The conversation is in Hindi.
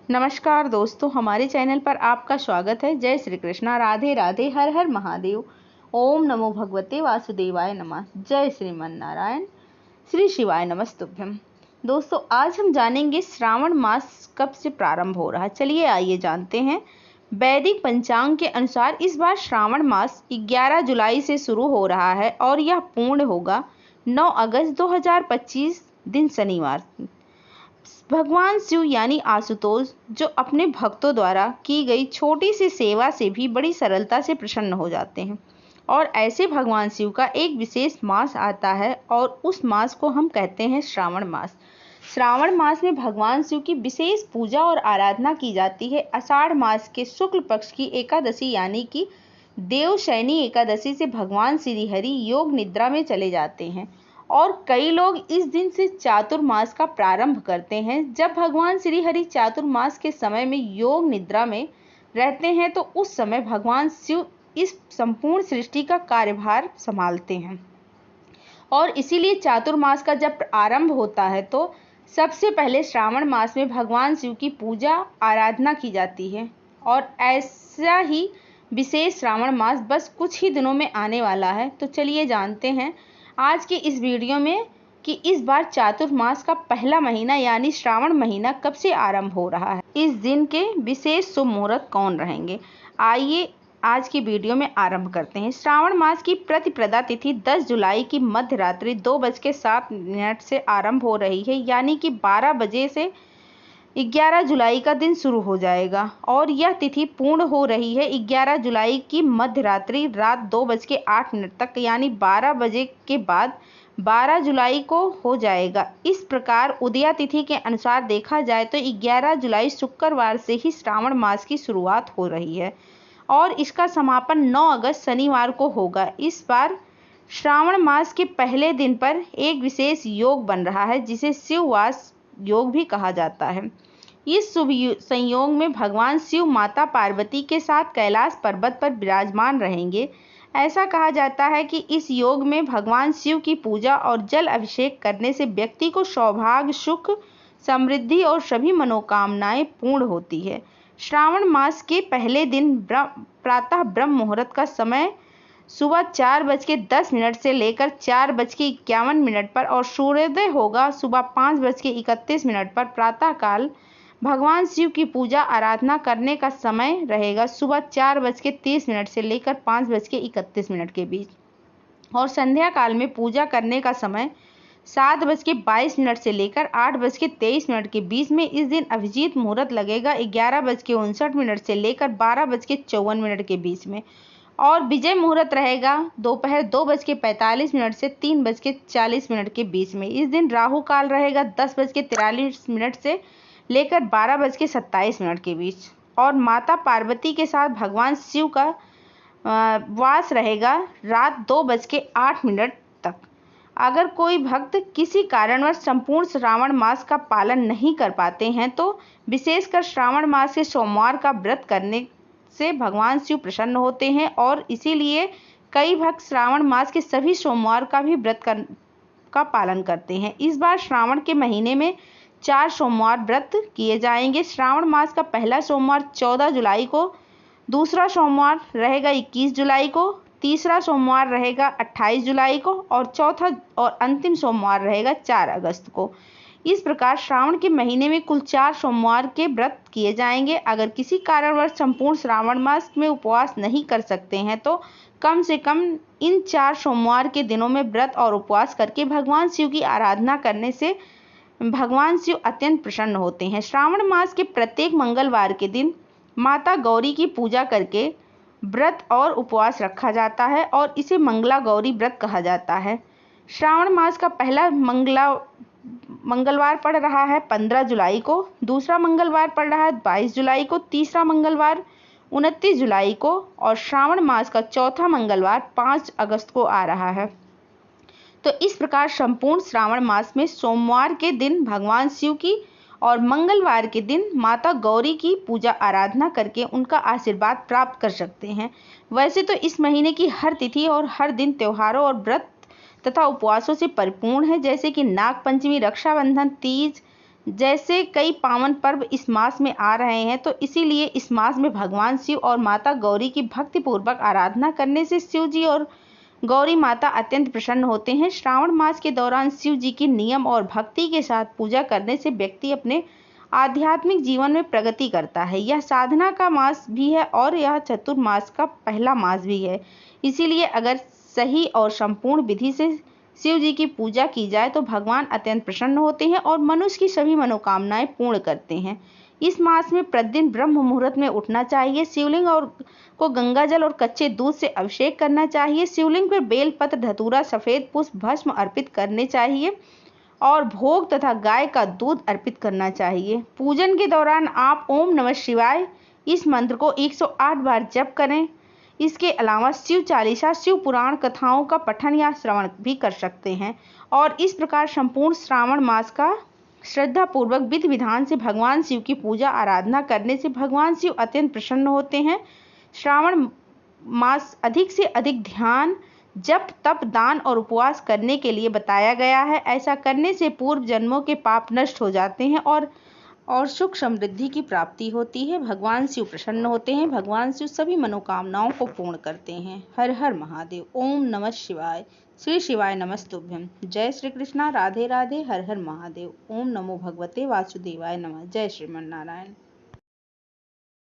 नमस्कार दोस्तों, हमारे चैनल पर आपका स्वागत है। जय श्री कृष्णा, राधे राधे, हर हर महादेव। ओम नमो भगवते वासुदेवाय नमः। जय श्रीमन नारायण, श्री शिवाय नमस्तुभ्यम। दोस्तों, आज हम जानेंगे श्रावण मास कब से प्रारंभ हो रहा है। चलिए आइए जानते हैं। वैदिक पंचांग के अनुसार इस बार श्रावण मास 11 जुलाई से शुरू हो रहा है और यह पूर्ण होगा 9 अगस्त 2025 दिन शनिवार। भगवान शिव यानी आशुतोष, जो अपने भक्तों द्वारा की गई छोटी सी सेवा से भी बड़ी सरलता से प्रसन्न हो जाते हैं और ऐसे भगवान शिव का एक विशेष मास आता है और उस मास को हम कहते हैं श्रावण मास। श्रावण मास में भगवान शिव की विशेष पूजा और आराधना की जाती है। आषाढ़ मास के शुक्ल पक्ष की एकादशी यानी कि देवशयनी एकादशी से भगवान श्री हरि योग निद्रा में चले जाते हैं और कई लोग इस दिन से चातुर्मास का प्रारंभ करते हैं। जब भगवान श्री हरि चातुर्मास के समय में योग निद्रा में रहते हैं तो उस समय भगवान शिव इस संपूर्ण सृष्टि का कार्यभार संभालते हैं और इसीलिए चातुर्मास का जब आरंभ होता है तो सबसे पहले श्रावण मास में भगवान शिव की पूजा आराधना की जाती है। और ऐसा ही विशेष श्रावण मास बस कुछ ही दिनों में आने वाला है। तो चलिए जानते हैं आज के इस वीडियो में कि इस बार चातुर्मास का पहला महीना यानी श्रावण महीना कब से आरंभ हो रहा है। इस दिन के विशेष शुभ मुहूर्त कौन रहेंगे, आइए आज की वीडियो में आरंभ करते हैं। श्रावण मास की प्रतिपदा तिथि 10 जुलाई की मध्य रात्रि 2:07 से आरंभ हो रही है, यानी कि 12 बजे से 11 जुलाई का दिन शुरू हो जाएगा और यह तिथि पूर्ण हो रही है 11 जुलाई की मध्य रात्रि रात 2:08 तक, यानी 12 बजे के बाद 12 जुलाई को हो जाएगा। इस प्रकार उदया तिथि के अनुसार देखा जाए तो 11 जुलाई शुक्रवार से ही श्रावण मास की शुरुआत हो रही है और इसका समापन 9 अगस्त शनिवार को होगा। इस बार श्रावण मास के पहले दिन पर एक विशेष योग बन रहा है जिसे शिववास योग भी कहा जाता है। इस शुभ संयोग में भगवान शिव माता पार्वती के साथ कैलाश पर्वत पर विराजमान रहेंगे। ऐसा कहा जाता है कि इस योग में भगवान शिव की पूजा और जल अभिषेक करने से व्यक्ति को सौभाग्य, सुख, समृद्धि और सभी मनोकामनाएं पूर्ण होती है। श्रावण मास के पहले दिन प्रातः ब्रह्म मुहूर्त का समय सुबह 4:10 से लेकर 4:51 पर और सूर्योदय होगा सुबह 5:31 पर। प्रातःकाल भगवान शिव की पूजा आराधना करने का समय रहेगा सुबह 4:30 से लेकर 5:31 के बीच और संध्या काल में पूजा करने का समय 7:22 से लेकर 8:23 के बीच में। इस दिन अभिजीत मुहूर्त लगेगा 11:59 से लेकर 12:54 के बीच में और विजय मुहूर्त रहेगा दोपहर 2:45 से 3:40 के बीच में। इस दिन राहु काल रहेगा 10:43 से लेकर 12:27 के बीच और माता पार्वती के साथ भगवान शिव का वास रहेगा रात 2:08 तक। अगर कोई भक्त किसी कारणवश संपूर्ण श्रावण मास का पालन नहीं कर पाते हैं तो विशेषकर श्रावण मास के सोमवार का व्रत करने से भगवान शिव प्रसन्न होते हैं और इसीलिए कई भक्त श्रावण मास के सभी सोमवार का भी व्रत का पालन करते हैं। इस बार श्रावण के महीने में 4 सोमवार व्रत किए जाएंगे। श्रावण मास का पहला सोमवार 14 जुलाई को, दूसरा सोमवार रहेगा 21 जुलाई को, तीसरा सोमवार रहेगा 28 जुलाई को और चौथा और अंतिम सोमवार रहेगा 4 अगस्त को। इस प्रकार श्रावण के महीने में कुल 4 सोमवार के व्रत किए जाएंगे। अगर किसी कारणवश संपूर्ण श्रावण मास में उपवास नहीं कर सकते हैं तो कम से कम इन 4 सोमवार के दिनों में व्रत और उपवास करके भगवान शिव की आराधना करने से भगवान शिव अत्यंत प्रसन्न होते हैं। श्रावण मास के प्रत्येक मंगलवार के दिन माता गौरी की पूजा करके व्रत और उपवास रखा जाता है और इसे मंगला गौरी व्रत कहा जाता है। श्रावण मास का पहला मंगलवार पड़ रहा है 15 जुलाई को, दूसरा मंगलवार पड़ रहा है 22 जुलाई को, तीसरा मंगलवार 29 जुलाई को और श्रावण मास का चौथा मंगलवार 5 अगस्त को आ रहा है। तो इस प्रकार संपूर्ण श्रावण मास में सोमवार के दिन भगवान शिव की और मंगलवार के दिन माता गौरी की पूजा आराधना करके उनका आशीर्वाद प्राप्त कर सकते हैं। वैसे तो इस महीने की हर तिथि और हर दिन त्योहारों और व्रत तथा उपवासों से परिपूर्ण है, जैसे कि नाग पंचमी, रक्षाबंधन, तीज, जैसे कई पावन पर्व इस मास में आ रहे हैं, तो इसीलिए इस मास में भगवान शिव और माता गौरी की भक्ति पूर्वक आराधना करने से शिव जी और गौरी माता अत्यंत प्रसन्न होते हैं। श्रावण मास के दौरान शिव जी की नियम और भक्ति के साथ पूजा करने से व्यक्ति अपने आध्यात्मिक जीवन में प्रगति करता है। यह साधना का मास भी है और यह चतुर्मास का पहला मास भी है। इसीलिए अगर सही और संपूर्ण विधि से शिव जी की पूजा की जाए तो भगवान अत्यंत प्रसन्न होते हैं और मनुष्य की सभी मनोकामनाएं पूर्ण करते हैं। इस मास में प्रतिदिन ब्रह्म मुहूर्त में उठना चाहिए। शिवलिंग को गंगा जल और कच्चे दूध से अभिषेक करना चाहिए। शिवलिंग पर बेलपत्र, धतूरा, सफेद पुष्प, भस्म अर्पित करने चाहिए और भोग तथा गाय का दूध अर्पित करना चाहिए। पूजन के दौरान आप ओम नमः शिवाय इस मंत्र को 108 बार जप करें। इसके अलावा शिव चालीसा, शिव पुराण कथाओं का पठन या श्रवण भी कर सकते हैं। और इस प्रकार संपूर्ण श्रावण मास का श्रद्धा पूर्वक विधि विधान से भगवान शिव की पूजा आराधना करने से भगवान शिव अत्यंत प्रसन्न होते हैं। श्रावण मास अधिक से अधिक ध्यान, जप, तप, दान और उपवास करने के लिए बताया गया है। ऐसा करने से पूर्व जन्मों के पाप नष्ट हो जाते हैं और सुख समृद्धि की प्राप्ति होती है। भगवान शिव प्रसन्न होते हैं। भगवान शिव सभी मनोकामनाओं को पूर्ण करते हैं। हर हर महादेव। ओम नमः शिवाय। श्री शिवाय नमस्तुभ्यं। जय श्री कृष्णा। राधे राधे। हर हर महादेव। ओम नमो भगवते वासुदेवाय नमः। जय श्रीमन नारायण।